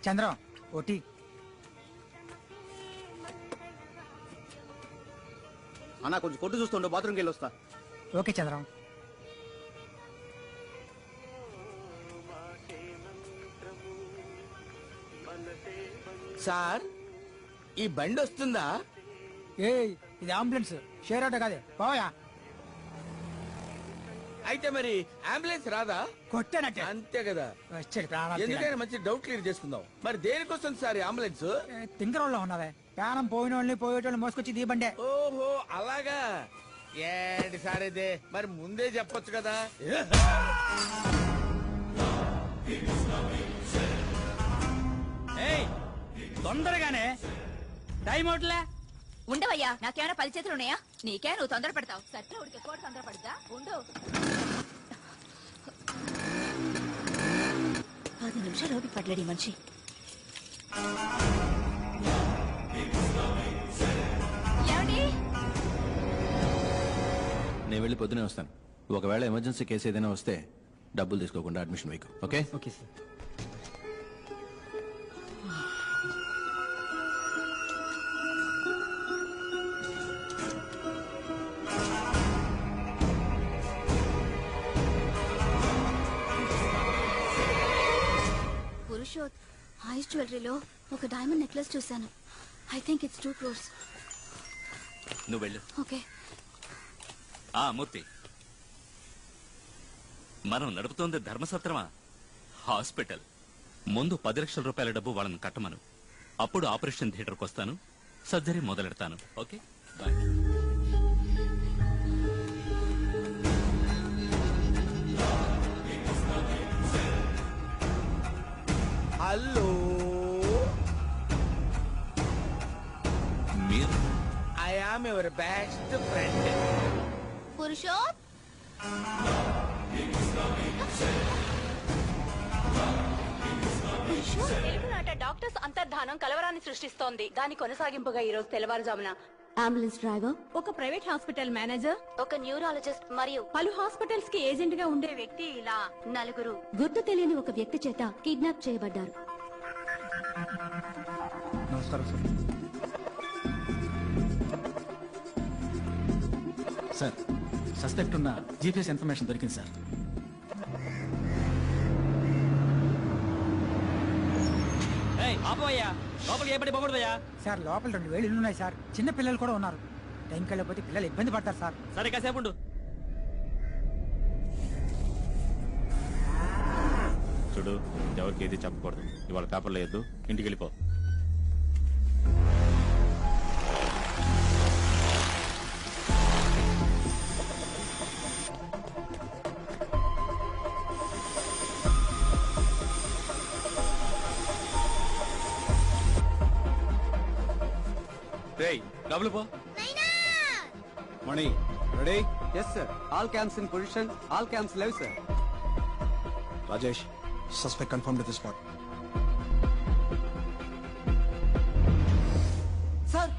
Chandram OT. అన్నా కొంచెం కొట్టు చూస్తుండే, బాత్రూమ్కి వెళ్ళి వస్తా. ఓకే చంద్రం. సార్ ఈ బండి వస్తుందా? ఏ ఇది అంబులెన్స్, షేర్ ఆటో కాదే, పోయా. అయితే మరి అంబులెన్స్ రాదా? కొట్టానంటే అంతే కదా. వచ్చాడు ప్రాణాలు. ఎందుకైనా మంచి డౌట్ క్లియర్ చేసుకుందాం. మరి దేనికి వస్తుంది సార్ అంబులెన్స్? తింకరోళ్ళలో ఉన్నావే, ప్రాణం పోయిన వాళ్ళని పోయేటోళ్ళు మోసుకొచ్చి దీ బండే. ఓహో అలాగా. ఏంటి సార్ ఇదే, మరి ముందే చెప్పొచ్చు కదా. తొందరగానే టైం అవుట్లే. ఉండవయ్యా, నాకేమైనా 10 చేతులు ఉన్నాయా? నీకే, నువ్వు తొందర పడతావు. సట్లో ఉడికే కూడా తొందర పడతా. ఉండు, 10 నిమిషాలు ఓపిక పడలేడు ఈ మనిషి. ఏమండి? నేను వెళ్ళి పొద్దునే వస్తాను. ఒకవేళ ఎమర్జెన్సీ కేసు ఏదైనా వస్తే డబ్బులు తీసుకోకుండా అడ్మిషన్ వేయకు. ఓకే? Okay sir. పురుషోత్, ఐస్ జ్యువెలరీలో ఒక డైమండ్ నెక్లెస్ చూశాను. I think it's 2 crores. నువ్వు వెళ్ళు. ఓకే. మూర్తి, మనం నడుపుతోంది ధర్మసత్రమా, హాస్పిటల్. ముందు 10 లక్షల రూపాయల డబ్బు వాళ్ళని కట్టమను. అప్పుడు ఆపరేషన్ థియేటర్కి వస్తాను, సర్జరీ మొదలెడతాను. Okay, bye. హలో, మీరు? I am your best friend. Purushoth, తెలుగునాట డాక్టర్స్ అంతర్ధానం కలవరాన్ని సృష్టిస్తోంది. దాని కొనసాగింపుగా ఈ రోజు తెల్లవారుజామున అంబులెన్స్ డ్రైవర్, ఒక ప్రైవేట్ హాస్పిటల్ మేనేజర్, ఒక న్యూరాలజిస్ట్ మరియు పలు హాస్పిటల్స్ కి ఏజెంట్ గా ఉండే వ్యక్తి ఇలా 4 గుర్తు తెలియని ఒక వ్యక్తి చేత కిడ్నాప్ చేయబడ్డారు. నమస్కారం సార్. సార్, సస్పెక్ట్ ఉన్న జీపీఎస్ ఇన్ఫర్మేషన్ దొరికింది సార్. సార్ లోపల 2000 ఇల్లు ఉన్నాయి సార్. చిన్న పిల్లలు కూడా ఉన్నారు. టైంకి వెళ్ళకపోతే పిల్లలు ఇబ్బంది పడతారు సార్. సరే కాసేపు ఉండు. చూడు, ఎవరికి ఏది చెప్పకూడదు. ఇవాళ పేపర్లో వేయద్దు, ఇంటికి వెళ్ళిపో. డబ్బులు పో. Mani ready? Yes sir. All camps in position. All camps live sir. Rajesh, suspect confirmed at the spot. Sir,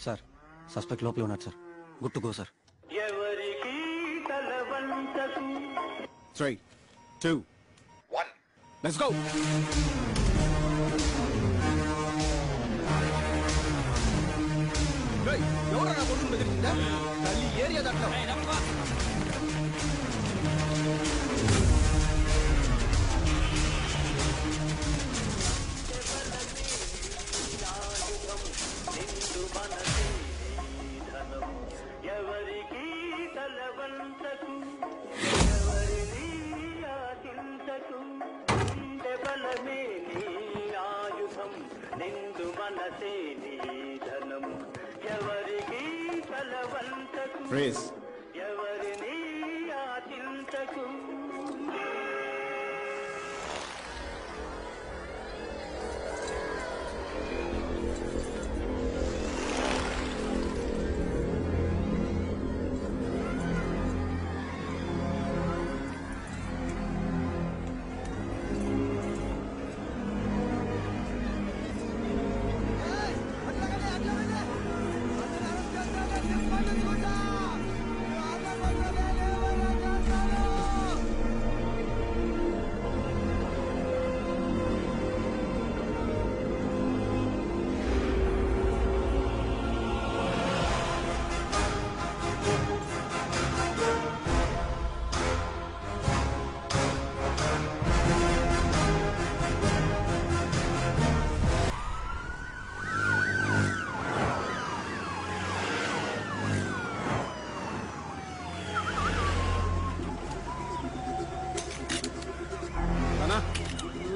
sir suspect లోపల ఉన్నాడు sir. Good to go sir. 3, 2, 1, let's go. ఎవరైనా కొడుకు బెదిరించిందా? తల్లి ఏరియా దాంట్లో. ఎవరికి తలవంతకు బలమే నీ ఆయుధం, నిండు మనసే నీ ధనం. ఎవరికి తలవంతకు, ఎవరిని ఆచింతకు.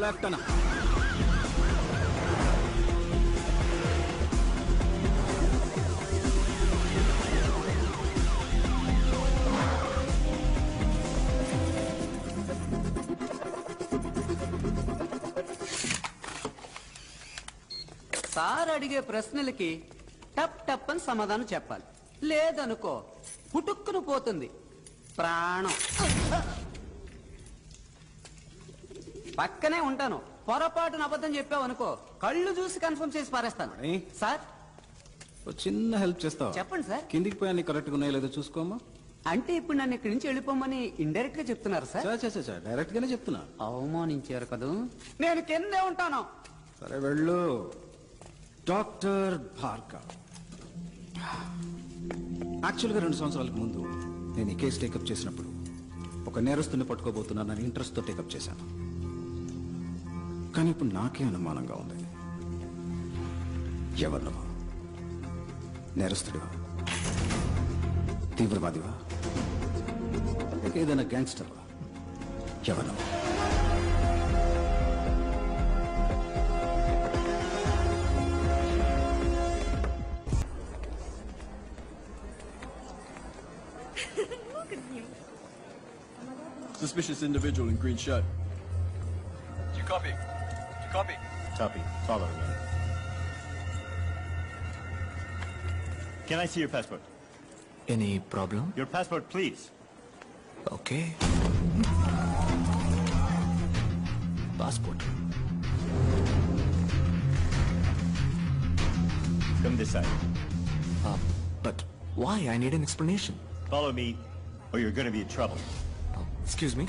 left అన్న. సార్ అడిగే ప్రశ్నలకి టప్ టప్ అని సమాధానం చెప్పాలి. లేదనుకో పుట్టుక్కును పోతుంది ప్రాణం. పక్కనే ఉంటాను, పొరపాటున అబద్ధం చెప్పావు అనుకో కళ్ళు చూసి కన్ఫర్మ్ చేసి పారేస్తాను. సార్ ఓ చిన్న హెల్ప్ చేస్తావా? చెప్పండి సార్. కిందికి పోయాన్ని కరెక్ట్గా ఉన్నాయో లేదో చూసుకోమా. అంటే ఇప్పుడు నన్ను ఇక్కడి నుంచి వెళ్ళిపోమని ఇండైరెక్ట్ గా చెప్తున్నారు సార్? డైరెక్ట్ గానే చెప్తున్నా. అవమానించారు కదూ. నేను కిందే ఉంటాను. సరే వెళ్ళు. డాక్టర్ భార్గవ్. యాక్చువల్గా 2 సంవత్సరాలకు ముందు నేను ఈ కేసు టేకప్ చేసినప్పుడు ఒక నేరస్తుని పట్టుకోబోతున్నానని ఇంట్రెస్ట్తో టేకప్ చేశాను. కానీ ఇప్పుడు నాకే అనుమానంగా ఉంది. ఎవరు నువ్వు? నేరస్తుడివా? తీవ్రవాదివా? లేక ఏదైనా గ్యాంగ్స్టర్వా? ఎవరు నువ్వు? Suspicious individual in green shirt. Do you copy? Do you copy? Copy. Follow me. Can I see your passport? Any problem? Your passport, please. Okay. Passport. Come this side. But why? I need an explanation. Follow me, or you're going to be in trouble. Excuse me?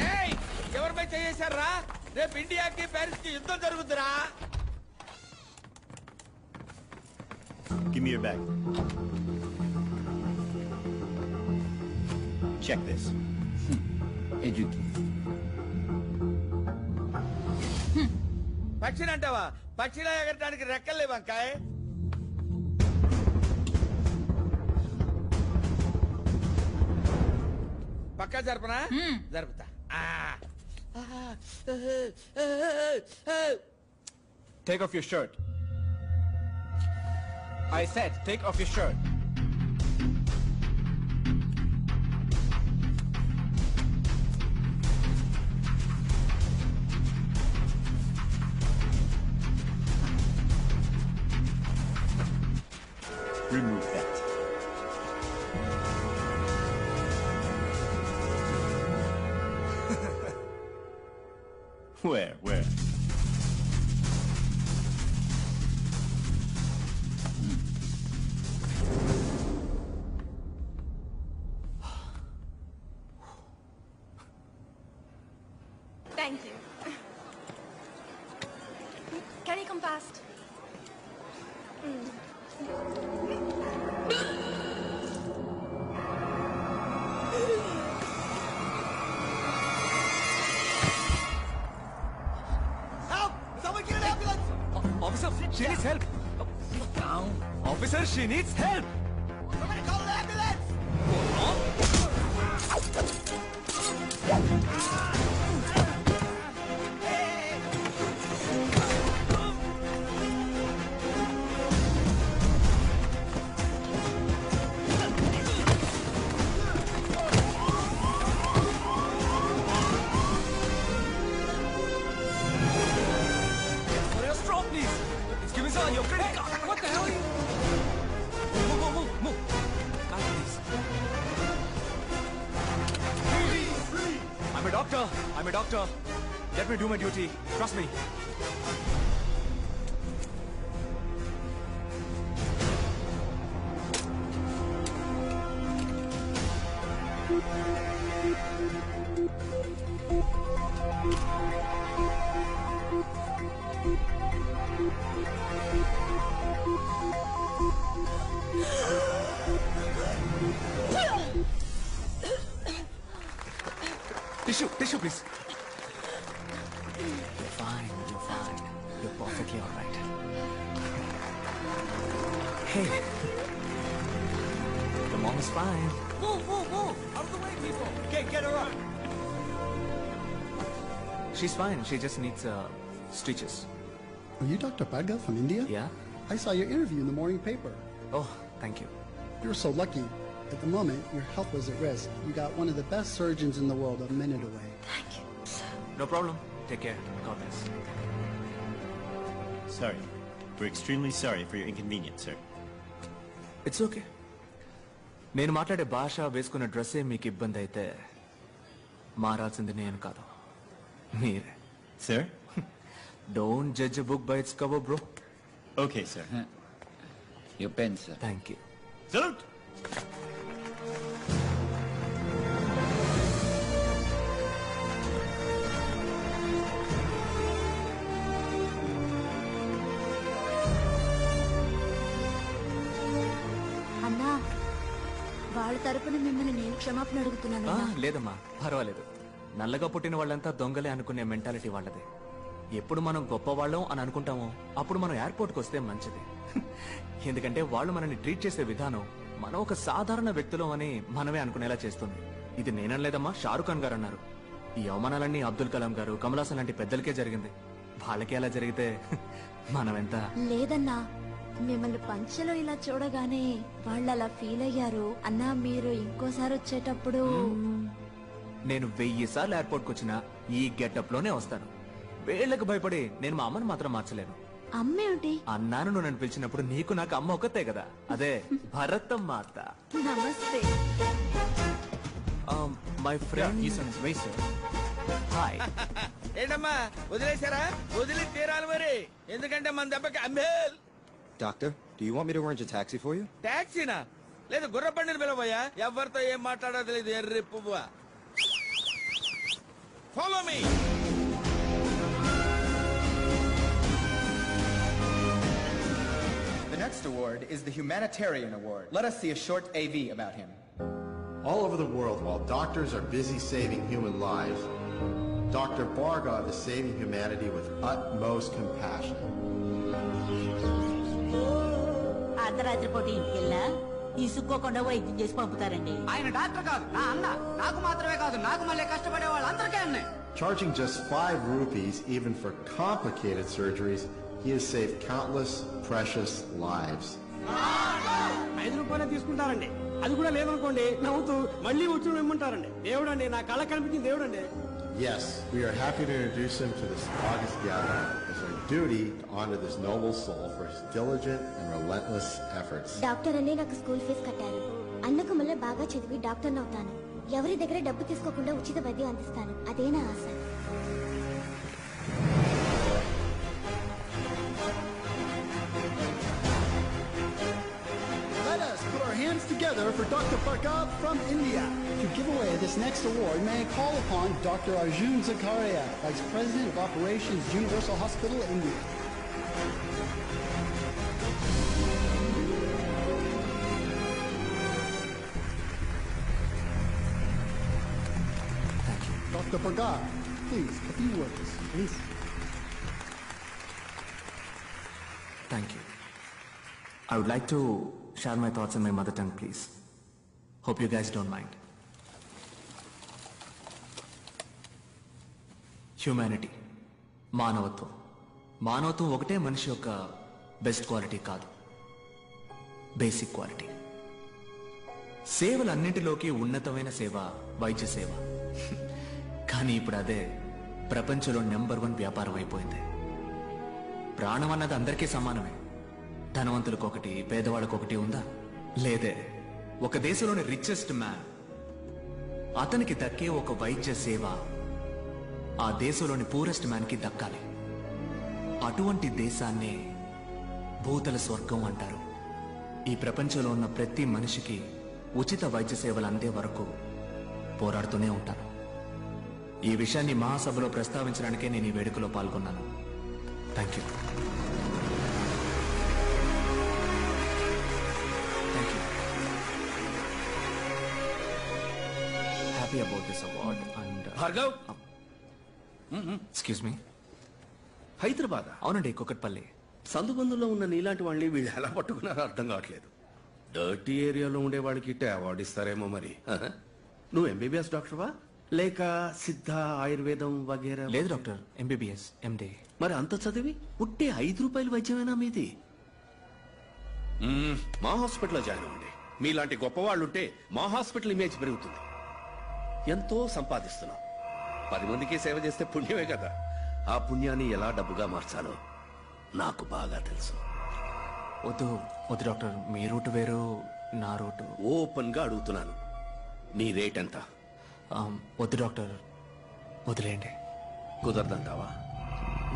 ఏయ్, ఎవరిపై చేశారా? రేపు ఇండియాకి Paris కి యుద్ధం జరుగుతురా? Give me your bag. Check this. పక్షిని అంటావా? పక్షిలా ఎగరటానికి రెక్కలే వంకాయ. పక్కా జరపనా? జరుపుతా. Take off your shirt. I said, take off your shirt. Remove that. Where? Thank you. Can you come past? Help! Someone get an ambulance! Officer, she needs help. Down. Officer, she needs help. Somebody call an ambulance! Stop, please. Excuse me, sir. Your credit card. What the hell are you? Move. Guys, please. I'm a doctor. Let me do my duty. Trust me. Tissue, please. You're fine. You're perfectly all right. Hey. The mom is fine. Move! Out of the way, people! Okay, get her up! She's fine. She just needs stitches. Are you Dr. Bhargav from India? Yeah. I saw your interview in the morning paper. Oh, thank you. You're so lucky. At the moment, your health was at risk. You got one of the best surgeons in the world a minute away. Thank you. No problem. Take care. God bless. Sorry. We're extremely sorry for your inconvenience, sir. It's okay. నేను మాట్లాడే భాష వేసుకున్న డ్రెస్సే మీకు ఇబ్బంది అయితే మారాల్సింది నేను కాదు మీరే. Sir? Don't judge a book by its cover, bro. Okay, sir. Your pen, sir. Thank you. Salute! అన్నా వాళ్ళ తరపున మిమ్మల్ని నేను క్షమాపణ అడుగుతున్నాను. లేదమ్మా, పర్వాలేదు. నల్లగా పుట్టిన వాళ్ళంతా దొంగలే అనుకునే మెంటాలిటీ వాళ్ళదే. ఎప్పుడు మనం గొప్పవాళ్ళం అని అనుకుంటామో అప్పుడు మనం ఎయిర్పోర్ట్కి వస్తే మంచిది. ఎందుకంటే వాళ్ళు మనల్ని ట్రీట్ చేసే విధానం మనం ఒక సాధారణ వ్యక్తులం అని మనమే అనుకునేలా చేస్తుంది. ఇది నేనలేదమ్మా, షారుఖ్ ఖాన్ గారు అన్నారు. ఈ అవమానాలన్నీ అబ్దుల్ కలాం గారు, కమలాసన్ లాంటి పెద్దలకే జరిగింది. వాళ్ళకి అలా జరిగితే మనం ఎంత. లేదన్నా, మిమ్మల్ని పంచలో ఇలా చూడగానే వాళ్ళు అలా ఫీల్ అయ్యారు. అన్నా మీరు ఇంకోసారి వచ్చేటప్పుడు నేను 1000 సార్లు ఎయిర్పోర్ట్కి వచ్చినా ఈ గెటప్ లోనే వస్తాను. వేళ్లకు భయపడి నేను మా అమ్మని మాత్రం మార్చలేను. అమ్మేమిటి? అన్నాను నువ్వు నన్ను పిలిచినప్పుడు నీకు నాకు అమ్మ ఒక్కతే కదా, అదే భరతం మాత. నమస్తే. My friend hi. ఏంటమ్మా వదిలేశారా? వదిలి తీరాలి మరి, ఎందుకంటే మన దెబ్బకి అమ్మేల్. Doctor, do you want me to arrange a taxi for you? టాక్సీనా? లేదు గుర్ర బండిని పిలవయ్యా. ఎవరితో ఏం మాట్లాడో తెలియదు ఎర్రి పువ్వా. Follow me. The next award is the Humanitarian Award. Let us see a short AV about him. All over the world, while doctors are busy saving human lives, Dr. Bhargav is saving humanity with utmost compassion. అర్ధరాత్రి పూట ఇంటికి వెళ్ళా ఇసుక్కోకుండా వైద్యం చేసి పంపుతారండి. ఆయన doctor కాదు, నా అన్న. నాకు మాత్రమే కాదు, నాకు మళ్ళీ కష్టపడే వాళ్ళందరికీ అన్నే. Charging just 5 rupees even for complicated surgeries, he has saved countless precious lives. 5 రూపాయలే తీసుకుంటారండి. అది కూడా లేదనుకోండి నవ్వుతూ మళ్ళీ వచ్చి ఇమ్మంటారండి. దేవుడండి, నా కళ్ళ కనిపించింది దేవుడండి. Yes, we are happy to introduce him to this August gathering. It's our duty to honor this noble soul for his diligent and relentless efforts. Doctor అనే నాకు స్కూల్ ఫీజు కట్టారు. అన్నకు మళ్ళీ బాగా చదివి డాక్టర్ అవుతాను. ఎవరి దగ్గర డబ్బు తీసుకోకుండా ఉచిత వైద్యం అందిస్తాను. అదే నా ఆశ. Let us put our hands together for Dr. Bhargav from India. To give away this next award, may I call upon Dr. Arjun Zakaria, Vice President of Operations, Universal Hospital, India. Dr. Bhargav, please, a few words. Please. Thank you. I would like to share my thoughts in my mother tongue, please. Hope you guys don't mind. Humanity, మానవత్వం. మానవత్వం ఒకటే మనిషి యొక్క best quality కాదు, basic quality. సేవలన్నింటిలోకి ఉన్నతమైన సేవ వైద్య సేవ. కానీ ఇప్పుడు అదే ప్రపంచంలో నెంబర్ 1 వ్యాపారం అయిపోయింది. ప్రాణం అన్నది అందరికీ సమానమే. ధనవంతులకు ఒకటి, పేదవాళ్ళకు ఒకటి ఉందా? లేదే. ఒక దేశంలోని రిచెస్ట్ మ్యాన్, అతనికి దక్కే ఒక వైద్య సేవ ఆ దేశంలోని పూరెస్ట్ మ్యాన్ కి దక్కాలి. అటువంటి దేశాన్నే భూతల స్వర్గం అంటారు. ఈ ప్రపంచంలో ఉన్న ప్రతి మనిషికి ఉచిత వైద్య సేవలు అందే వరకు పోరాడుతూనే ఉంటాను. ఈ విషయాన్ని మహాసభలో ప్రస్తావించడానికే నేను ఈ వేడుకలో పాల్గొన్నాను. Thank you. Happy about this award and Bhargav, excuse me. Hyderabad? అవునండి, కుకట్పల్లి. సందుబందులో ఉన్న నీలాంటి వాళ్ళని వీళ్ళు ఎలా పట్టుకున్నారో అర్థం కావట్లేదు. డర్టీ ఏరియాలో ఉండే వాళ్ళకి ఇట్టే అవార్డు ఇస్తారేమో మరి. నువ్వు ఎంబీబీఎస్ డాక్టర్వా? లేక సిద్ధ ఆయుర్వేదం వగేరా? లేదు డాక్టర్, ఎంబీబీఎస్ ఎండి. మరి అంత చదివి ఉట్టే 5 రూపాయలు వైద్యమేనా మీది? మా హాస్పిటల్లో జాయిన్ అవ్వండి. మీలాంటి గొప్పవాళ్ళు ఉంటే మా హాస్పిటల్ ఇమేజ్ పెరుగుతుంది. ఎంతో సంపాదిస్తున్నాం. 10 మందికి సేవ చేస్తే పుణ్యమే కదా. ఆ పుణ్యాన్ని ఎలా డబ్బుగా మార్చాలో నాకు బాగా తెలుసు. వద్దు వద్దు డాక్టర్, మీ రూట్ వేరు, నా రూటు. ఓపెన్ గా అడుగుతున్నాను, నీ రేట్ ఎంత? వద్దు డాక్టర్, వదిలేయండి. కుదరదంటావా?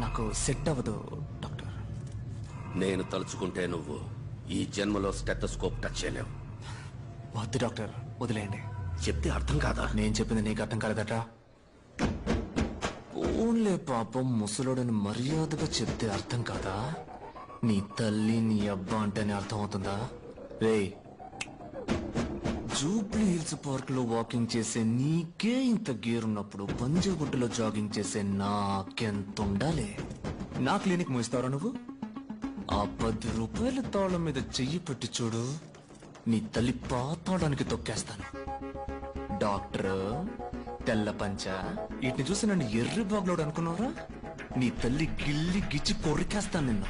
నాకు సెట్ అవ్వదు డాక్టర్. నేను తలుచుకుంటే నువ్వు ఈ జన్మలో స్టెథోస్కోప్ టచ్ చేయలేవు. వద్దు డాక్టర్, వదిలేయండి. చెప్తే అర్థం కాదా? నేను చెప్పింది నీకు అర్థం కాలేదట. ఓన్లే పాపం, ముసలోడని మర్యాదగా చెప్తే అర్థం కాదా? నీ తల్లి నీ అబ్బా అంటేనే అర్థం అవుతుందా? రే, జూబ్లీ హిల్స్ పార్క్ లో వాకింగ్ చేసే నీకే ఇంత గేరున్నప్పుడు పంజాగుట్టలో జాగింగ్ చేసే నాకెంత ఉండాలి? నా క్లినిక్ మూయిస్తావరా నువ్వు? ఆ 10 రూపాయల తాళం మీద చెయ్యి పెట్టి చూడు, నీ తల్లి పాతాడానికి తొక్కేస్తాను. డాక్టర్ తెల్ల పంచ, వీటిని చూసి నన్ను ఎర్రి బాగులోడు అనుకున్నారా? నీ తల్లి గిల్లి గిచ్చి కొరికేస్తాను నిన్ను.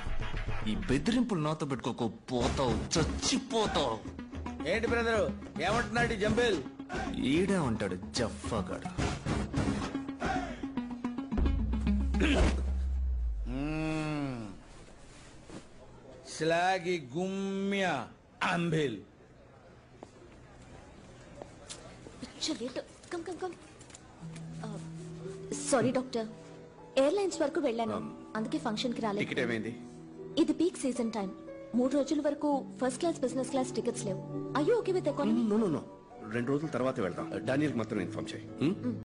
ఈ బెదిరింపులు నాతో పెట్టుకోకు, పోతావు, చచ్చిపోతావు. ఏంటి బ్రదరు, ఏమంటున్నాడు జంబేల్? ఈడే ఉంటాడు జఫ్ఫాగాడు. స్లాగి గుమ్య అంబిల్. సారీ డాక్టర్, ఎయిర్లైన్స్ వరకు వెళ్ళాను, అందుకే ఫంక్షన్ కి రాలేదు. టికెట్ ఏమైంది? ఇది పీక్ సీజన్ టైం. 3 రోజుల వరకు first class business class tickets లేవు. అయ్యో ఓకే విత్ ఎకానమీ? నో 2 రోజుల తర్వాత వెళ్దాం. డానియల్ మాత్రం ఇన్ఫార్మ్ చేయి.